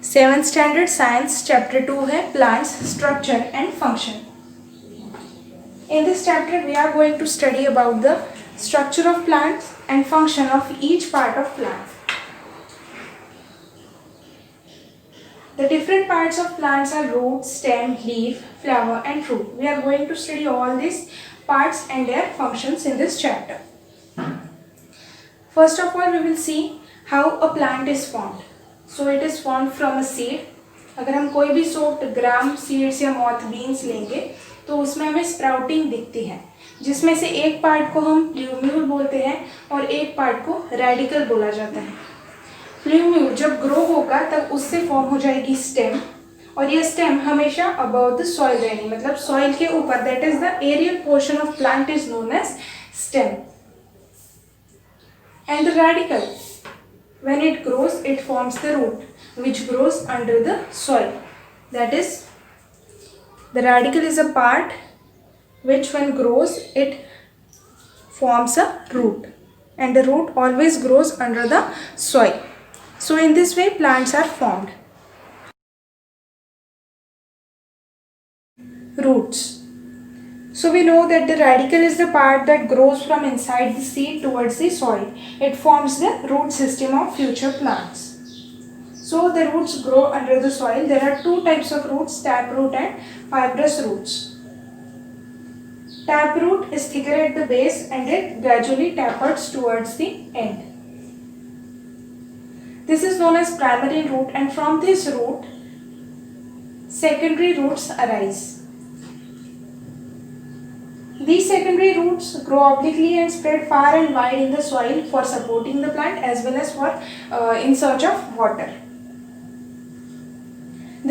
7th standard science chapter 2 है plants structure and function. In this chapter we are going to study about the structure of plants and function of each part of plant. The different parts of plants are root, stem, leaf, flower and fruit. We are going to study all these parts and their functions in this chapter. First of all we will see how a plant is formed. So it is formed from a seed. अगर हम कोई भी soaked ग्राम seeds या moth beans लेंगे तो उसमें हमें sprouting दिखती है, जिसमें से एक पार्ट को हम प्ल्यूम्यूल बोलते हैं और एक पार्ट को रेडिकल बोला जाता है. प्ल्यूम्यूल जब ग्रो होगा तब उससे फॉर्म हो जाएगी स्टेम, और ये स्टेम हमेशा अबव द सॉइल रहेगी, मतलब सॉइल के ऊपर. That is the aerial portion of plant is known as stem. And the radicle, when it grows it forms the root which grows under the soil. That is, the radical is a part which when grows it forms a root, and the root always grows under the soil. So in this way plants are formed. Roots. So we know that the radical is the part that grows from inside the seed towards the soil. It forms the root system of future plants. So the roots grow under the soil. There are two types of roots, taproot and fibrous roots. Taproot is thicker at the base and it gradually tapers towards the end. This is known as primary root, and from this root secondary roots arise. These secondary roots grow obliquely and spread far and wide in the soil for supporting the plant as well as for in search of water.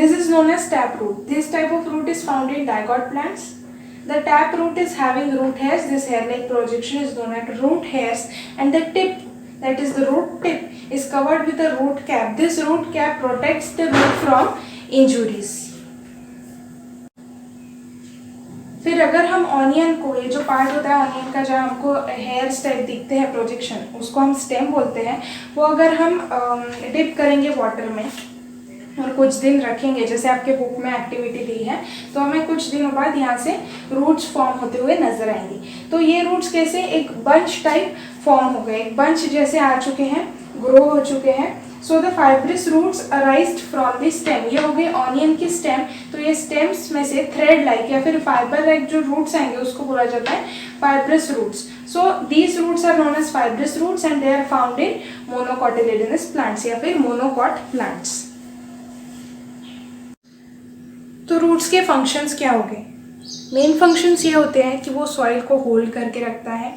This is known as taproot. This type of root is found in dicot plants. The taproot is having root hairs. This hair-like projection is known as root hairs, and the tip, that is the root tip, is covered with a root cap. This root cap protects the root from injuries. फिर अगर हम onion को, ये जो part होता है onion का जहाँ हमको हेयर्स टाइप दिखते हैं प्रोजेक्शन, उसको हम स्टेम बोलते हैं. वो अगर हम डिप करेंगे वाटर में और कुछ दिन रखेंगे, जैसे आपके बुक में एक्टिविटी दी है, तो हमें कुछ दिनों बाद यहाँ से रूट्स फॉर्म होते हुए नजर आएंगी. तो ये रूट्स कैसे एक बंच टाइप फॉर्म हो गए, एक बंच जैसे आ चुके हैं, ग्रो हो चुके हैं. So the fibrous roots arised from the stem. ये हो गई ऑनियन की स्टेम. तो ये स्टेम्स में से थ्रेड लाइक या फिर फाइबर लाइक जो रूट्स आएंगे उसको बोला जाता है fibrous roots. So these roots are known as fibrous roots and they are found in monocotyledonous plants या फिर मोनोकॉट प्लांट्स. तो रूट्स के फंक्शंस क्या हो गए? मेन फंक्शंस ये होते हैं कि वो सॉइल को होल्ड करके रखता है,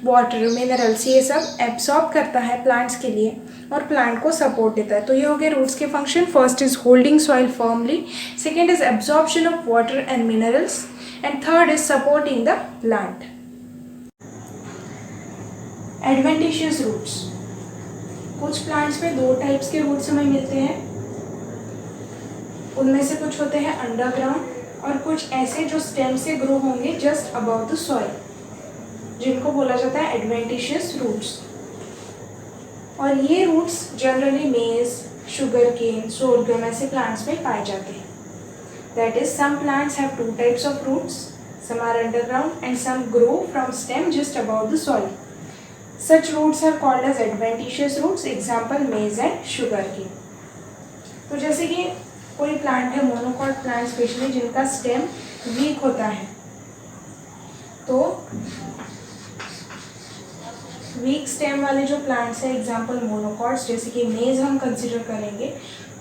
वाटर, मिनरल्स, ये सब एब्सॉर्ब करता है प्लांट्स के लिए और प्लांट को सपोर्ट देता है. तो ये हो गए रूट्स के function. First is holding soil firmly, second is absorption of water and minerals, and third is supporting the plant. Adventitious roots. कुछ प्लांट्स में दो टाइप्स के रूट्स हमें मिलते हैं. उनमें से कुछ होते हैं अंडरग्राउंड और कुछ ऐसे जो स्टेम से ग्रो होंगे जस्ट अबव द सॉइल, जिनको बोला जाता है एडवेंटिशियस रूट्स. और ये roots generally maize, sugarcane, sorghum ऐसे प्लांट्स में पाए जाते हैं. That is some plants have two types of roots, some are underground and some grow from stem just above the soil. Such roots are called as adventitious roots. Example maize and sugarcane. तो जैसे कि कोई plant है, monocot plant specially, जिनका stem weak होता है, तो week stem वाले जो प्लांट्स हैं, एग्जांपल मोनोकॉट्स, जैसे कि मेज हम कंसिडर करेंगे,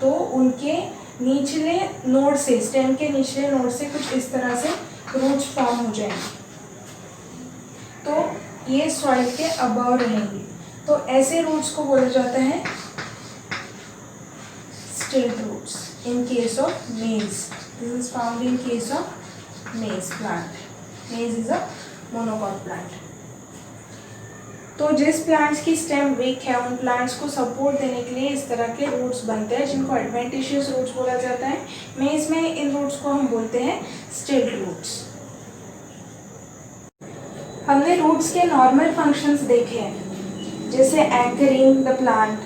तो उनके निचले नोड से, स्टेम के निचले नोड से कुछ इस तरह से रूट्स फॉर्म हो जाएंगे. तो ये सॉइल के अबव रहेंगे. तो ऐसे रूट्स को बोला जाता है stilt roots. In case of maize, this is found in case of maize plant. Maize is a monocot plant. तो जिस प्लांट्स की स्टेम वीक है उन प्लांट्स को सपोर्ट देने के लिए इस तरह के रूट्स बनते हैं, जिनको एडवेंटिशियस रूट्स बोला जाता है. मेज में इन रूट्स को हम बोलते हैं स्टिल्ट रूट्स. हमने रूट्स के नॉर्मल फंक्शंस देखे हैं, जैसे anchoring the plant,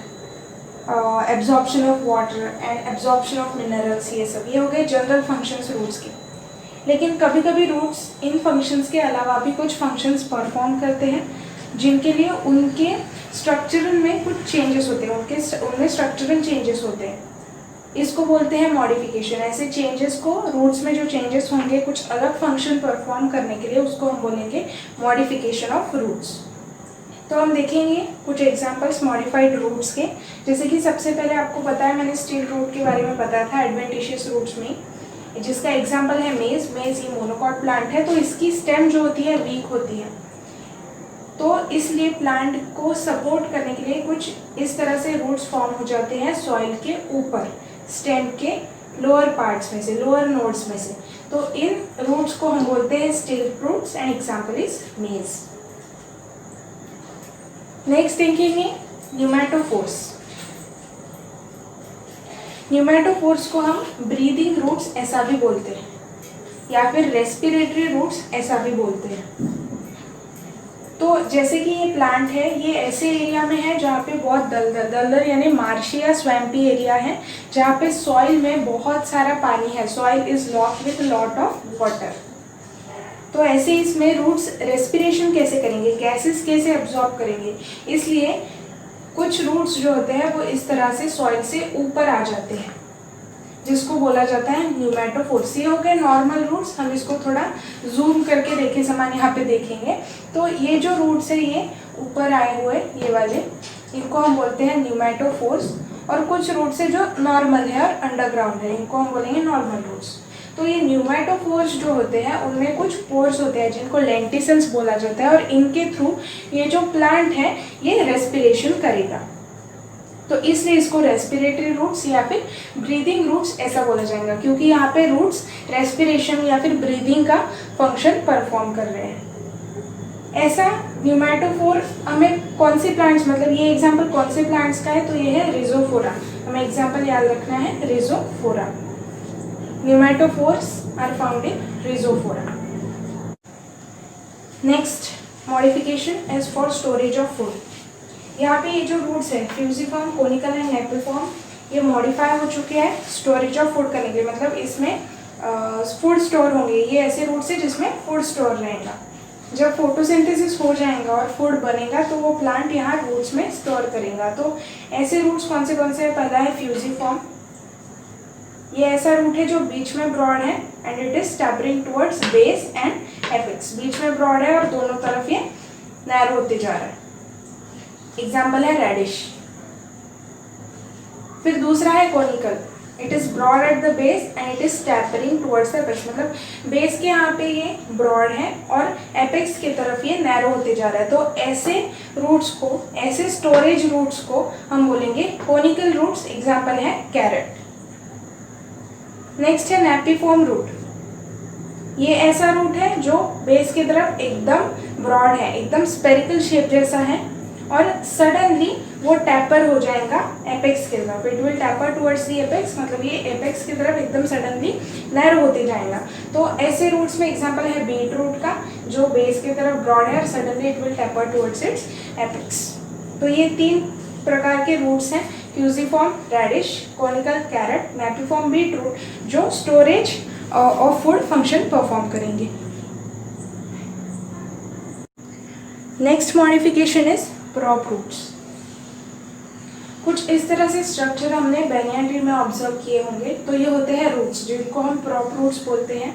absorption of water and absorption of minerals, ये सब ये हो गए जनरल फंक्शंस रूट्स के। लेकिन कभी कभी रूट्स इन फंक्शंस के अलावा भी कुछ फंक्शंस परफॉर्म करते हैं जिनके लिए उनके स्ट्रक्चरल में कुछ चेंजेस होते हैं, उनमें स्ट्रक्चरल चेंजेस होते हैं, इसको बोलते हैं मॉडिफिकेशन। ऐसे चेंजेस को, रूट्स में जो चेंजेस होंगे कुछ अलग फंक्शन परफॉर्म करने के लिए, उसको हम बोलेंगे मॉडिफिकेशन ऑफ रूट्स। तो हम देखेंगे कुछ एग्जांपल्स मॉडिफाइड रूट्स के। जैसे कि सबसे पहले आपको पता है, मैंने स्टील रूट के बारे में बताया था एडवेंटिशियस रूट्स में, जिसका एग्जांपल है मेज। मेज ये मोनोकॉट प्लांट है, तो इसकी स्टेम जो होती है वीक होती है, तो इसलिए प्लांट को सपोर्ट करने के लिए कुछ इस तरह से रूट्स फॉर्म हो जाते हैं सॉइल के ऊपर, स्टेम के लोअर पार्ट्स में से, लोअर नोड्स में से। तो इन रूट्स को हम बोलते हैं stilt roots and example is maize. Next देखेंगे न्यूमेटोफोर्स। न्यूमेटोफोर्स को हम ब्रीदिंग रूट्स ऐसा भी बोलते हैं, या फिर रेस्पिरेटरी रूट्स ऐसा भी बोलते हैं। तो जैसे कि ये प्लांट है, ये ऐसे एरिया में है जहाँ पे बहुत दलदल यानी मार्शी या स्वैम्पी एरिया है, जहाँ पे सॉइल में बहुत सारा पानी है, soil is locked with lot of water. तो ऐसे इसमें रूट्स रेस्पिरेशन कैसे करेंगे, गैसेस कैसे अब्जॉर्ब करेंगे, इसलिए कुछ रूट्स जो होते हैं वो इस तरह से सॉइल से ऊपर आ जाते हैं, जिसको बोला जाता है न्यूमेटोफोर्स। ये हो गए नॉर्मल रूट्स। हम इसको थोड़ा जूम करके देखें, समान यहाँ पे देखेंगे तो ये जो रूट्स है ये ऊपर आए हुए ये वाले, इनको हम बोलते हैं न्यूमेटोफोर्स। और कुछ रूट्स है जो नॉर्मल है और अंडरग्राउंड है, इनको हम बोलेंगे नॉर्मल रूट्स। तो ये न्यूमेटोफोर्स जो होते हैं उनमें कुछ पोर्स होते हैं जिनको लेंटिसल्स बोला जाता है, और इनके थ्रू ये जो प्लांट है ये रेस्पिरेशन करेगा, तो इसलिए इसको रेस्पिरेटरी रूट्स या फिर ब्रीदिंग रूट्स ऐसा बोला जाएगा, क्योंकि यहाँ पे रूट्स रेस्पिरेशन या फिर ब्रीदिंग का फंक्शन परफॉर्म कर रहे हैं। ऐसा न्यूमेटोफोर हमें कौन से प्लांट्स, मतलब ये एग्जांपल कौन से प्लांट्स का है, तो ये है रिजोफोरा। हमें एग्जांपल याद रखना है Rhizophora. Pneumatophores are found in Rhizophora. Next modification is for storage of food. यहाँ पे ये जो रूट्स है फ्यूजिफॉर्म, कोनिकल एंड नेपिफॉर्म, ये मॉडिफाई हो चुके हैं स्टोरेज ऑफ फूड करने के लिए, मतलब इसमें फूड स्टोर होंगे। ये ऐसे रूट्स है जिसमें फूड स्टोर रहेगा। जब फोटोसिंथेसिस हो जाएगा और फूड बनेगा तो वो प्लांट यहाँ रूट्स में स्टोर करेगा। तो ऐसे रूट्स कौन से हैं, पहला है फ्यूजिफॉर्म। ये ऐसा रूट है जो बीच में ब्रॉड है and it is tapering towards base and apex. बीच में ब्रॉड है और दोनों तरफ ये नैरो होते जा रहा है। एग्जाम्पल है रेडिश। फिर दूसरा है conical, it is broad at the base and it is tapering towards the apex, मतलब बेस के यहाँ पे ये ब्रॉड है और एपेक्स की तरफ ये नैरो होते जा रहा है। तो ऐसे रूट्स को, ऐसे स्टोरेज रूट्स को हम बोलेंगे कोनिकल रूट्स। एग्जाम्पल है कैरेट। नेक्स्ट है नेपिफॉर्म रूट। ये ऐसा रूट है जो बेस की तरफ एकदम ब्रॉड है, एकदम स्पेरिकल शेप जैसा है, और सडनली वो टैपर हो जाएगा एपेक्स की तरफ। It will taper towards the apex, मतलब ये एपेक्स की तरफ एकदम सडनली नैरो होते जाएगा। तो ऐसे रूट्स में एग्जांपल है बीट रूट का, जो बेस की तरफ ब्रॉड है और suddenly it will taper towards its apex. तो ये 3 प्रकार के रूट्स हैं, fusiform, radish, conical, carrot, napiform, beet root, जो storage of food function perform करेंगे। Next modification is prop roots. कुछ इस तरह से स्ट्रक्चर हमने बैनियन ट्री में ऑब्जर्व किए होंगे। तो ये होते हैं रूट्स जिनको हम प्रॉप रूट्स बोलते हैं।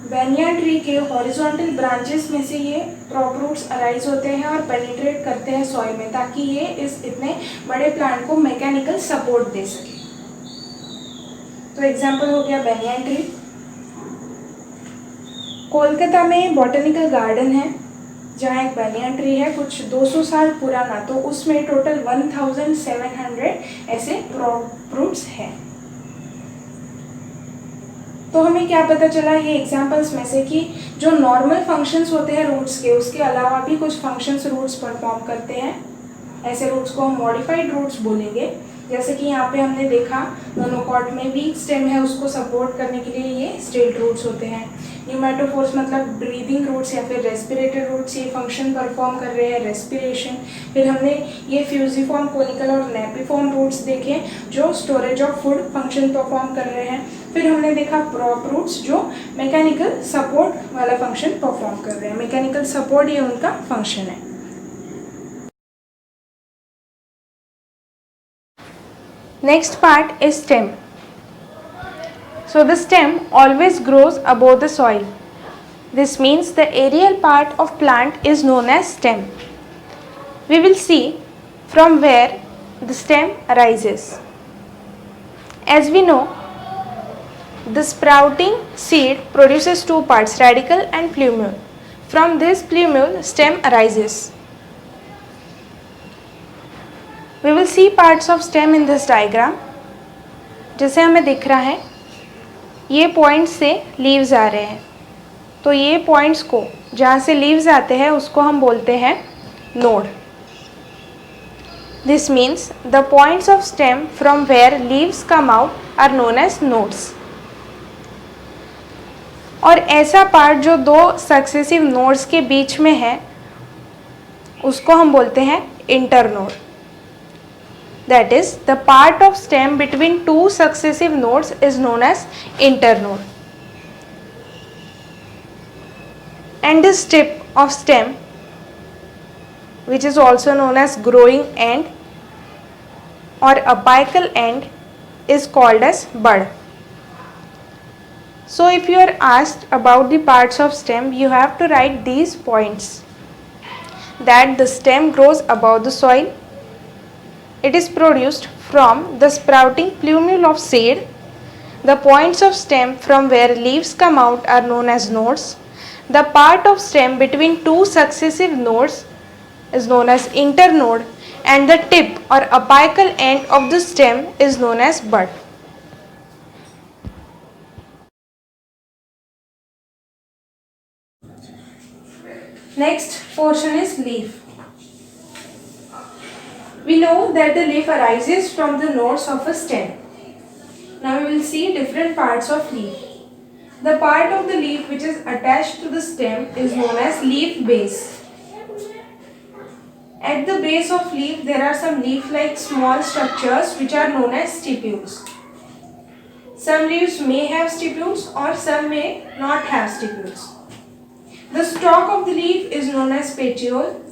बैनियन ट्री के हॉरिजॉन्टल ब्रांचेस में से ये प्रॉप रूट्स अराइज होते हैं और पेनिट्रेट करते हैं सॉइल में, ताकि ये इस इतने बड़े प्लांट को मैकेनिकल सपोर्ट दे सके। तो एग्जांपल हो गया बैनियन ट्री। कोलकाता में बॉटनिकल गार्डन है जहाँ एक बैनियन ट्री है कुछ 200 साल पुराना, तो उसमें टोटल 1700 ऐसे प्रॉप रूट्स हैं। तो हमें क्या पता चला ये एग्जांपल्स में से कि जो नॉर्मल फंक्शंस होते हैं रूट्स के, उसके अलावा भी कुछ फंक्शंस रूट्स परफॉर्म करते हैं। ऐसे रूट्स को हम मॉडिफाइड रूट्स बोलेंगे। जैसे कि यहाँ पे हमने देखा मोनोकॉट में वीक स्टेम है, उसको सपोर्ट करने के लिए ये स्ट्रेट रूट्स होते हैं। न्यूमेटोफोर्स मतलब ब्रीदिंग रूट्स या फिर रेस्पिरेटरी रूट्स, ये फंक्शन परफॉर्म कर रहे हैं, रेस्पिरेशन। फिर हमने ये फ्यूजिफॉर्म, कोनिकल और नेपिफॉर्म रूट्स देखे जो storage of food function perform कर रहे हैं। फिर हमने देखा प्रॉप रूट्स जो मैकेनिकल सपोर्ट वाला फंक्शन परफॉर्म कर रहे हैं। मैकेनिकल सपोर्ट ये उनका फंक्शन है। Next part is stem. So the stem always grows above the soil. This means the aerial part of plant is known as stem. We will see from where the stem arises. As we know, the sprouting seed produces two parts, radicle and plumule. From this plumule, stem arises. We will see parts of stem in this diagram. जैसे हमें दिख रहा है ये points से leaves आ रहे हैं, तो ये पॉइंट्स को जहाँ से लीव्स आते हैं उसको हम बोलते हैं node. This means the points of stem from where leaves come out are known as nodes. और ऐसा पार्ट जो दो सक्सेसिव नोड्स के बीच में है उसको हम बोलते हैं internode. That is, the part of stem between two successive nodes is known as internode. And this tip of stem, which is also known as growing end or apical end, is called as bud. So if you are asked about the parts of stem, you have to write these points. That the stem grows above the soil. It is produced from the sprouting plumule of seed. The points of stem from where leaves come out are known as nodes. The part of stem between two successive nodes is known as internode, and the tip or apical end of the stem is known as bud. Next portion is leaf. We know that the leaf arises from the nodes of a stem. Now we will see different parts of leaf. The part of the leaf which is attached to the stem is known as leaf base. At the base of leaf there are some leaf-like small structures which are known as stipules. Some leaves may have stipules or some may not have stipules. The stalk of the leaf is known as petiole.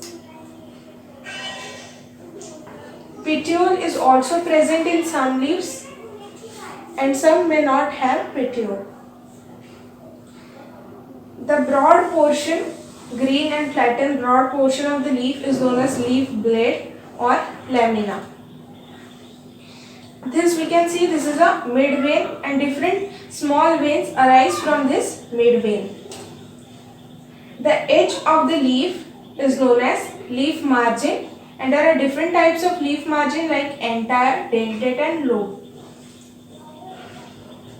Petiole is also present in some leaves and some may not have petiole. The broad portion, green and flattened broad portion of the leaf is known as leaf blade or lamina. This we can see, this is a mid vein and different small veins arise from this mid vein. The edge of the leaf is known as leaf margin, and there are different types of leaf margin like entire, dentate and lobe.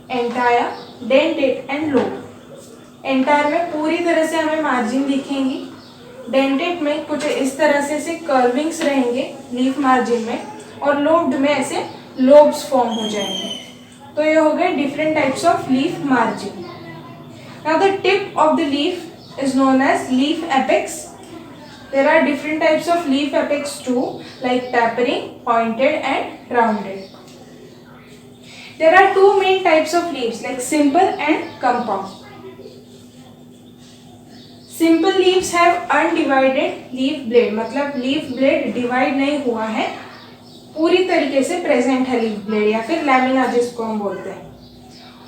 Entire, dentate and lobe. Entire में पूरी तरह से हमें margin दिखेंगी, dentate में कुछ इस तरह से कर्विंग्स रहेंगे लीफ मार्जिन में, और लोब्ड में ऐसे लोब्स फॉर्म हो जाएंगे. तो ये हो गए different types of leaf margin. Now the tip of the leaf is known as leaf apex. There are different types of leaf apex too, like tapering, pointed and rounded. There are two main types of leaves, like simple and compound. Simple leaves have undivided leaf blade, मतलब leaf blade divide नहीं हुआ है, पूरी तरीके से present है leaf blade या फिर lamina जिसको हम बोलते हैं.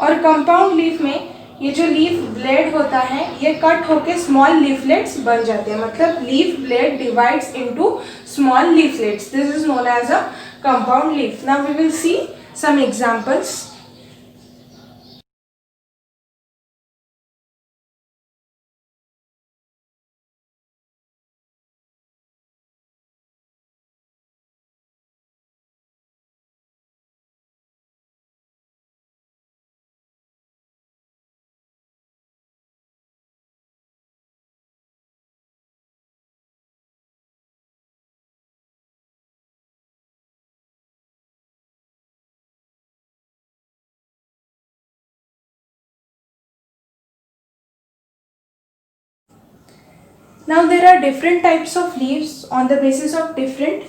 और compound leaf में ये जो लीफ ब्लेड होता है ये कट होके स्मॉल लीफलेट्स बन जाते हैं, मतलब leaf blade divides into small leaflets. This is known as a compound leaf. Now we will see some examples. Now there are different types of leaves. On the basis of different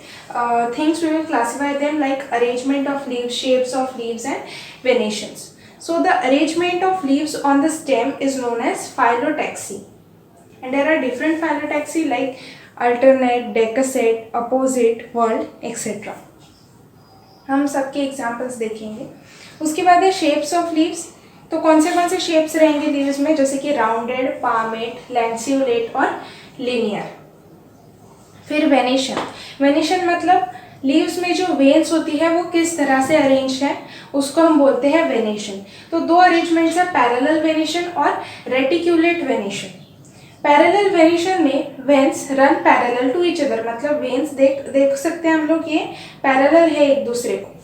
things, we will classify them like arrangement of leaves, shapes of leaves, and venations. So the arrangement of leaves on the stem is known as phyllotaxy, and there are different phyllotaxy like alternate, decussate, opposite, whorled, etc. हम सबके examples देखेंगे. उसके बाद है shapes of leaves. तो कौन से shapes रहेंगे लीव्स में, जैसे कि राउंडेड, पामेट, लैंसियोलेट और लिनियर. फिर वेनेशन. वेनेशन मतलब लीव्स में जो वेन्स होती है वो किस तरह से अरेंज है, उसको हम बोलते हैं वेनेशन. तो दो अरेंजमेंट्स है, पैरेलल वेनेशन और रेटिक्यूलेट वेनेशन. पैरेलल वेनेशन में veins run parallel to each other, मतलब वेन्स देख सकते हैं हम लोग ये पैरेलल है एक दूसरे को.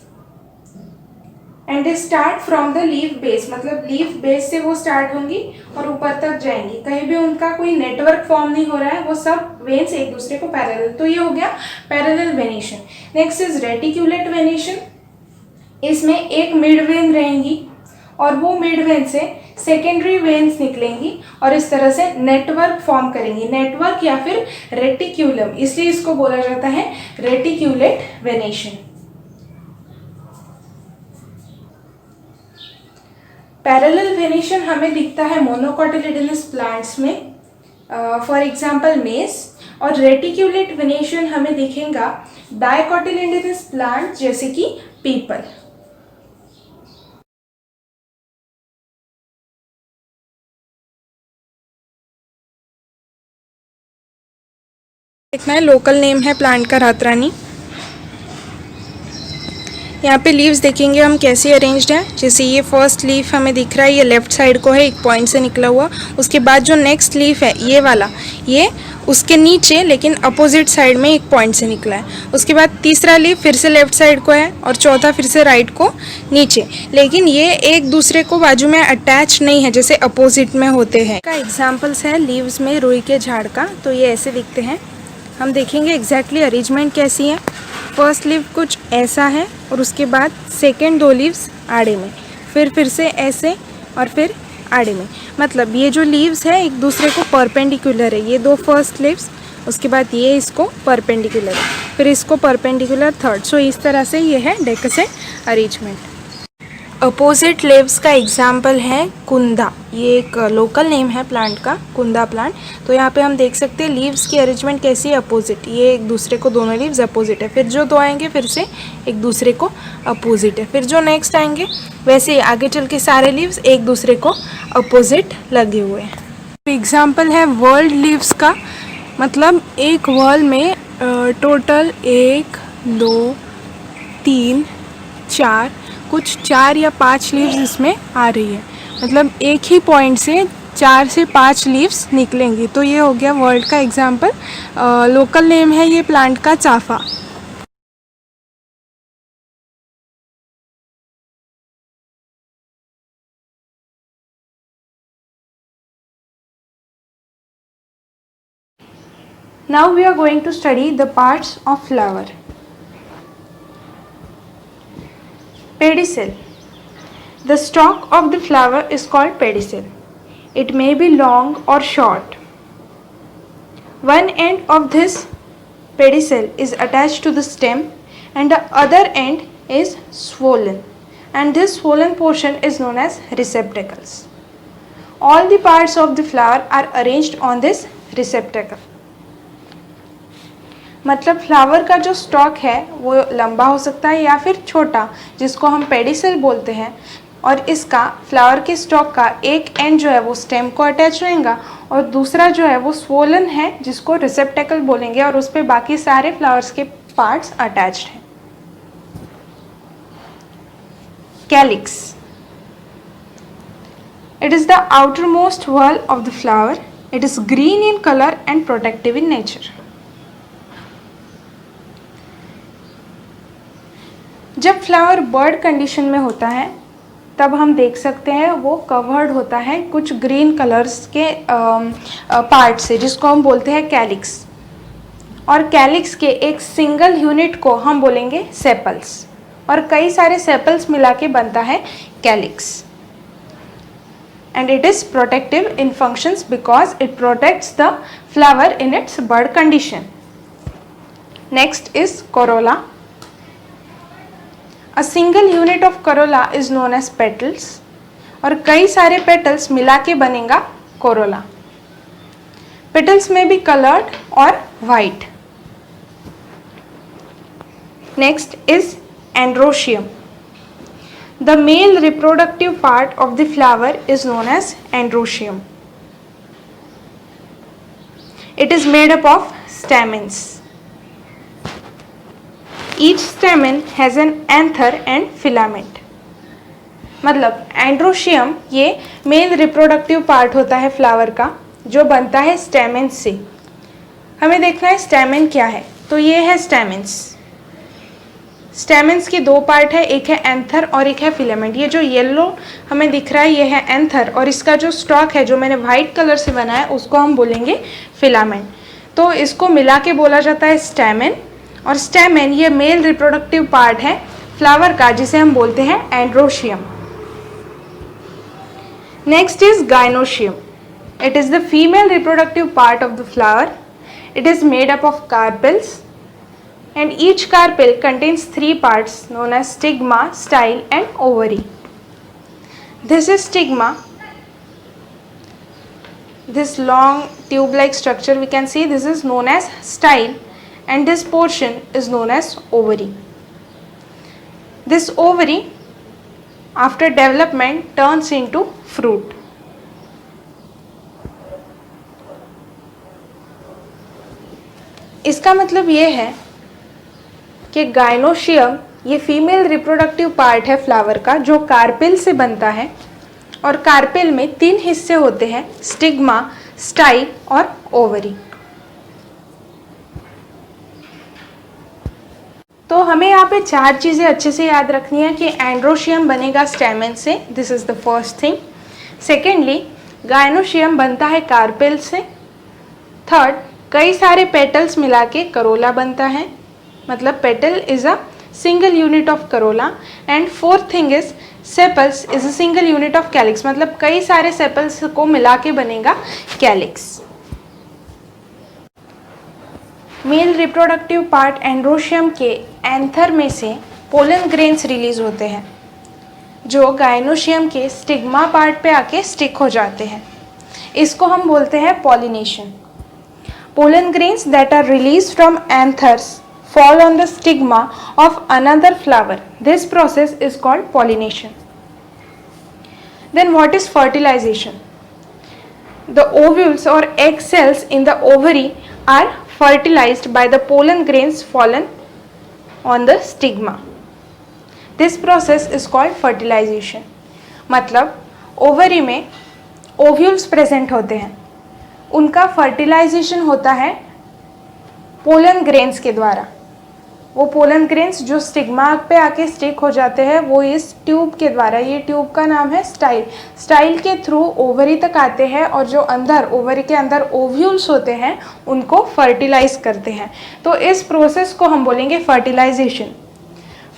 And they start from the leaf base, मतलब लीफ बेस से वो स्टार्ट होंगी और ऊपर तक जाएंगी. कहीं भी उनका कोई नेटवर्क फॉर्म नहीं हो रहा है, वो सब वेन्स एक दूसरे को पैरेलल. तो ये हो गया parallel venation. Next is reticulate venation. इसमें एक मिड वेन रहेंगी और वो मिड वेन से सेकेंडरी वेन्स निकलेंगी और इस तरह से नेटवर्क फॉर्म करेंगी. नेटवर्क या फिर रेटिक्यूलम, इसलिए इसको बोला जाता है रेटिक्यूलेट वेनेशन. पैरेलल वेनेशन हमें दिखता है मोनोकोटिलिडनस प्लांट्स में, फॉर एग्जांपल मेस. और रेटिक्यूलेट वेनेशन हमें दिखेगा डाइकोटिलिडनस प्लांट जैसे कि पीपल. देखना है, लोकल नेम है प्लांट का रातरानी. यहाँ पे लीव्स देखेंगे हम कैसे अरेंज्ड है. जैसे ये फर्स्ट लीफ हमें दिख रहा है, ये लेफ्ट साइड को है, एक पॉइंट से निकला हुआ. उसके बाद जो नेक्स्ट लीफ है ये वाला, ये उसके नीचे लेकिन अपोजिट साइड में एक पॉइंट से निकला है. उसके बाद तीसरा लीफ फिर से लेफ्ट साइड को है और चौथा फिर से राइट को नीचे, लेकिन ये एक दूसरे को बाजू में अटैच नहीं है जैसे अपोजिट में होते हैं. का एग्जाम्पल्स है लीव्स में रुई के झाड़ का. तो ये ऐसे दिखते हैं. हम देखेंगे एग्जैक्टली अरेंजमेंट कैसी है. फर्स्ट लीव कुछ ऐसा है और उसके बाद सेकेंड दो लीव्स आड़े में, फिर से ऐसे और फिर आड़े में. मतलब ये जो लीव्स है एक दूसरे को परपेंडिकुलर है. ये दो फर्स्ट लीव्स, उसके बाद ये इसको परपेंडिकुलर है, फिर इसको परपेंडिकुलर थर्ड. सो इस तरह से ये है डेक्सेट अरेंजमेंट. अपोजिट लीव्स का एग्जाम्पल है कुंदा. ये एक लोकल नेम है प्लांट का, कुंदा प्लांट. तो यहाँ पे हम देख सकते हैं लीव्स की अरेंजमेंट कैसी है, अपोजिट. ये एक दूसरे को दोनों लीव्स अपोजिट है. फिर जो दो आएंगे फिर से एक दूसरे को अपोजिट है. फिर जो नेक्स्ट आएंगे वैसे आगे चल के सारे लीव्स एक दूसरे को अपोजिट लगे हुए हैं. एग्जाम्पल है वर्ल्ड लीव्स का. मतलब एक वर्ल में टोटल 1 2 3 4 कुछ 4 या 5 लीव्स इसमें आ रही है. मतलब एक ही पॉइंट से 4 से 5 लीव्स निकलेंगी. तो ये हो गया वर्ल्ड का एग्जाम्पल. लोकल नेम है ये प्लांट का चाफा. Now we are going to study the parts of flower. Pedicel. The stalk of the flower is called pedicel. It may be long or short. One end of this pedicel is attached to the stem and the other end is swollen, and this swollen portion is known as receptacles. All the parts of the flower are arranged on this receptacle. मतलब flower का जो stock है वो लंबा हो सकता है या फिर छोटा, जिसको हम पेडिसल बोलते हैं. और इसका फ्लावर के स्टॉक का एक एंड जो है वो स्टेम को अटैच रहेगा और दूसरा जो है वो स्वोलन है जिसको रिसेप्टेकल बोलेंगे, और उस पर बाकी सारे फ्लावर्स के पार्ट्स अटैच्ड हैं. Calyx. It is the outermost wall of the flower. It is green in color and protective in nature. जब फ्लावर बर्ड कंडीशन में होता है तब हम देख सकते हैं वो कवर्ड होता है कुछ ग्रीन कलर्स के पार्ट से, जिसको हम बोलते हैं कैलिक्स. और कैलिक्स के एक सिंगल यूनिट को हम बोलेंगे सेपल्स, और कई सारे सेपल्स मिला के बनता है calyx. and it is protective in functions because it protects the flower in its bud condition. Next is corolla. A single unit of corolla is known as petals. और कई सारे petals मिला के बनेगा corolla. Petals may be colored or white. Next is androecium. The male reproductive part of the flower is known as androecium. It is made up of stamens. Each stamen has an anther and filament. मतलब androecium ये male reproductive part होता है flower का जो बनता है stamen से. हमें देखना है स्टेमेन क्या है. तो ये है स्टेमेंस. स्टेमेंस की दो पार्ट है, एक है एंथर और एक है फिलामेंट. ये जो येलो हमें दिख रहा है ये है एंथर और इसका जो स्टॉक है जो मैंने वाइट कलर से बनाया है उसको हम बोलेंगे फिलामेंट. तो इसको मिला के बोला जाता है स्टेमेन. और स्टेमेन ये मेल रिप्रोडक्टिव पार्ट है फ्लावर का जिसे हम बोलते हैं androecium. Next is gynoecium. It is the female reproductive part of the flower. It is made up of carpels and each carpel contains three parts known as stigma, style and ovary. This is stigma. This long tube-like structure we can see, this is known as style and this portion is known as ovary. This ovary after development turns into fruit. इसका मतलब ये है कि gynoecium ये female reproductive part है flower का जो carpel से बनता है और कार्पेल में तीन हिस्से होते हैं, स्टिग्मा, स्टाइल और ओवरी. तो हमें यहाँ पे चार चीज़ें अच्छे से याद रखनी है कि एंड्रोशियम बनेगा स्टेमेन से, this is the first thing. Secondly gynoecium बनता है कार्पेल से. थर्ड कई सारे पेटल्स मिला के करोला बनता है, मतलब petal is a single unit of Corolla. And fourth thing is sepals is a single unit of calyx, मतलब कई सारे सेपल्स को मिला के बनेगा calyx. Male reproductive part androecium के एंथर में से पोलन ग्रेन्स रिलीज होते हैं जो गाइनोशियम के स्टिग्मा पार्ट पे आके स्टिक हो जाते हैं. इसको हम बोलते हैं pollination. Pollen grains that are release from anthers fall on the stigma of another flower. This process is called pollination. Then what is fertilization? The ovules or egg cells in the ovary are fertilized by the pollen grains fallen on the stigma. This process is called fertilization. मतलब ovary में ovules present होते हैं, उनका fertilisation होता है pollen grains के द्वारा. वो पोलन ग्रेन्स जो स्टिग्मा पे आके स्टिक हो जाते हैं वो इस ट्यूब के द्वारा, ये ट्यूब का नाम है स्टाइल, स्टाइल के थ्रू ओवरी तक आते हैं और जो अंदर ओवरी के अंदर ओव्यूल्स होते हैं उनको फर्टिलाइज करते हैं. तो इस प्रोसेस को हम बोलेंगे फर्टिलाइजेशन.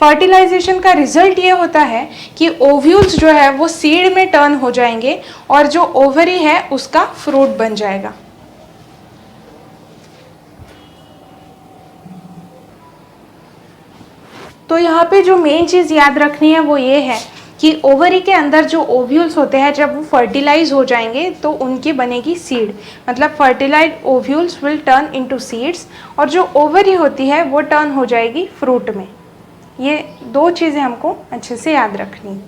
फर्टिलाइजेशन का रिजल्ट ये होता है कि ओव्यूल्स जो है वो सीड में टर्न हो जाएंगे और जो ओवरी है उसका फ्रूट बन जाएगा. तो यहाँ पे जो मेन चीज़ याद रखनी है वो ये है कि ओवरी के अंदर जो ओव्यूल्स होते हैं जब वो फर्टिलाइज हो जाएंगे तो उनकी बनेगी सीड, मतलब fertilise ovules will turn into seeds और जो ओवरी होती है वो टर्न हो जाएगी फ्रूट में. ये दो चीज़ें हमको अच्छे से याद रखनी है.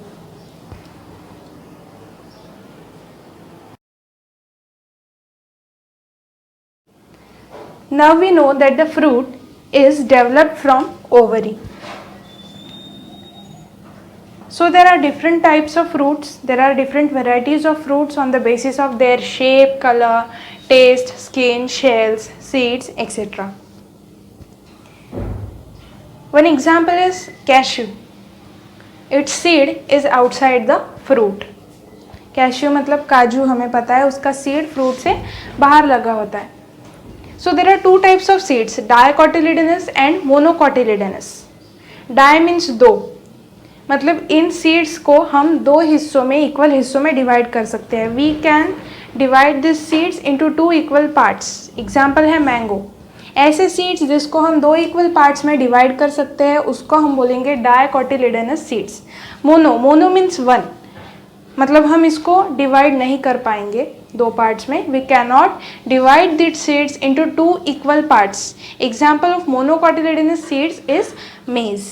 Now we know that the fruit is developed from ovary. So there are different types of fruits, there are different varieties of fruits on the basis of their shape, color, taste, skin, shells, seeds, etc. One example is cashew. Its seed is outside the fruit. Cashew मतलब काजू हमें पता है, उसका seed fruit से बाहर लगा होता है. So there are two types of seeds, dicotyledonous and monocotyledonous. Di means दो, मतलब इन सीड्स को हम दो हिस्सों में, इक्वल हिस्सों में डिवाइड कर सकते हैं। We can divide this seeds into 2 equal parts. Example है मैंगो। ऐसे सीड्स जिसको हम 2 इक्वल पार्ट्स में डिवाइड कर सकते हैं उसको हम बोलेंगे डायकोटिलिडनस सीड्स। मोनो मीन्स 1, मतलब हम इसको डिवाइड नहीं कर पाएंगे 2 पार्ट्स में। We can not divide the seeds into 2 equal parts. Example of monocotyledonous seeds is मेज।